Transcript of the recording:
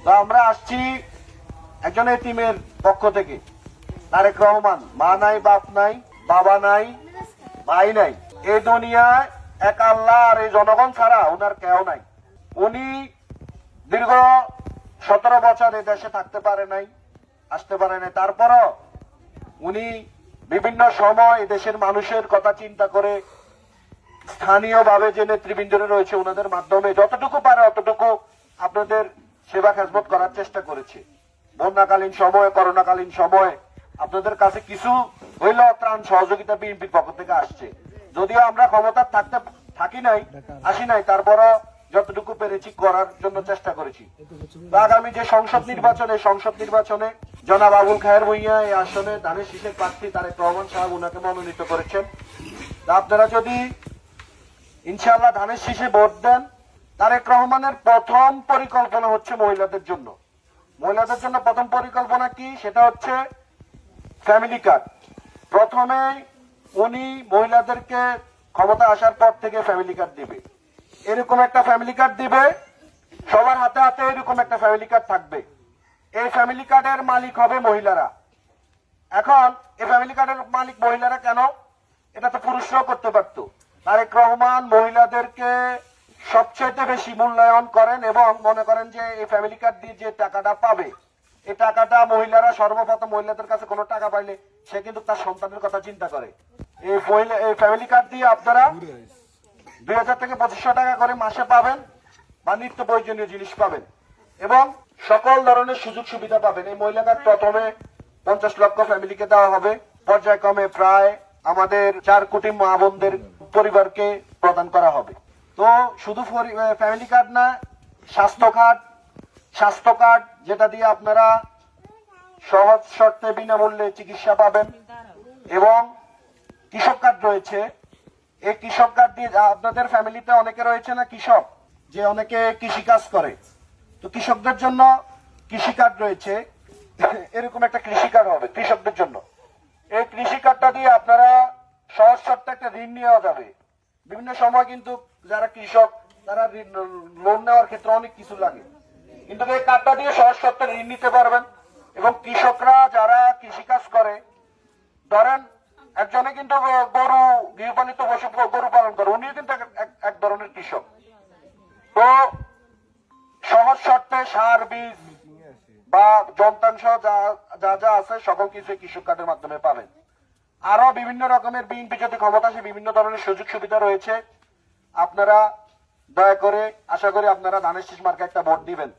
তো আমরা আসছি একজন এতিমের পক্ষ থেকে, তারেক রহমান। মা নাই, বাপ নাই, বাবা নাই, ভাই নাই, এই দুনিয়ায় এক আল্লাহ আর এই জনগণ ছাড়া ওনার কেউ নাই। উনি দীর্ঘ 17 বছর এই দেশে থাকতে পারে নাই, আসতে পারে নাই। তারপরও উনি বিভিন্ন সময় দেশের মানুষের কথা চিন্তা করে স্থানীয়ভাবে যে নেতৃবৃন্দরা রয়েছে ওনাদের মাধ্যমে যতটুকু পারে অতটুকু আপনাদের সেবা খেদমত করার চেষ্টা করেছে। বন্যাকালীন সময়ে, করোনাকালীন সময়ে আপনাদের কাছে কিছু হইলেও ত্রাণ সহযোগিতা বিএনপির পক্ষ থেকে আসছে। যদিও আমরা ক্ষমতা আসি নাই, তারপরও যতটুকু পেরেছি করার জন্য চেষ্টা করেছি। তো আগামী যে সংসদ নির্বাচনে জনাব আবুল খায়ের ভূঁইয়া এই আসনে ধানের শীষের প্রার্থী তারেক রহমান সাহেব উনাকে মনোনীত করেছেন। আপনারা যদি ইনশাআল্লাহ ধানের শীষে ভোট দেন, তারেক রহমানের প্রথম পরিকল্পনা হচ্ছে মহিলাদের জন্য। প্রথম পরিকল্পনা কি, সেটা হচ্ছে ফ্যামিলি কার্ড। প্রথমে উনি মহিলাদেরকে ক্ষমতা আসার পর থেকে ফ্যামিলি কার্ড দিবে। এরকম একটা ফ্যামিলি কার্ড দিবে, সবার হাতে হাতে এরকম একটা ফ্যামিলি কার্ড থাকবে। এই ফ্যামিলি কার্ডের মালিক হবে মহিলারা। এখন এই ফ্যামিলি কার্ডের মালিক মহিলারা কেন? এটা তো পুরুষরাও করতে পারতো। তারেক রহমান মহিলাদেরকে সবচেয়ে বেশি মূল্যায়ন করেন এবং মনে করেন যে এই ফ্যামিলি কার্ড দিয়ে যে টাকাটা পাবে, এই টাকাটা মহিলারা সর্বপ্রথম মহিলাদের কাছে কোনো টাকা পাইলে সে কিন্তু তার সন্তানের কথা চিন্তা করে। এই ফ্যামিলি কার্ড দিয়ে আপনারা 2000 থেকে 2500 টাকা করে মাসে পাবেন বা নিত্য প্রয়োজনীয় জিনিস পাবেন এবং সকল ধরনের সুযোগ সুবিধা পাবেন। এই মহিলা কার্ড প্রথমে 50 লক্ষ ফ্যামিলিকে দেওয়া হবে, পর্যায়ক্রমে প্রায় আমাদের 4 কোটি মা বোনদের পরিবারকে প্রদান করা হবে। তো শুধু ফ্যামিলি কার্ড না, স্বাস্থ্য কার্ড যেটা দিয়ে আপনারা সহজ শর্তে বিনামূল্যে চিকিৎসা পাবেন এবং কৃষক কার্ড রয়েছে। এই কৃষক কার্ড দিয়ে আপনাদের ফ্যামিলিতে অনেকে রয়েছে না কৃষক, যে অনেকে কৃষি কাজ করে, তো কৃষকদের জন্য কৃষি কার্ড রয়েছে। এরকম একটা কৃষি কার্ড হবে কৃষকদের জন্য। এই কৃষি কার্ডটা দিয়ে আপনারা সহজ শর্তে একটা ঋণ নেওয়া যাবে। বিভিন্ন সময় কিন্তু যারা কৃষক তারা লোন নেওয়ার ক্ষেত্রে অনেক কিছু লাগে, কিন্তু এই কার্ডটা দিয়ে সহজ শর্তে ঋণ নিতে পারবেন। এবং কৃষকরা যারা কৃষি কাজ করে, ধরেন একজনে কিন্তু গৃহপালিত পশু গরু পালন করে, উনিও কিন্তু এক ধরনের কৃষক। তো সহজ শর্তে সার, বীজ বা যন্ত্রাংশ যা যা আছে সকল কিছু কৃষক কার্ডের মাধ্যমে পাবেন। আরো বিভিন্ন রকমের বিএনপি যদি ক্ষমতা আসে বিভিন্ন ধরনের সুযোগ সুবিধা রয়েছে। আপনারা দয়া করে আশা করি আপনারা ধানের শীষ মার্কে একটা ভোট দিবেন।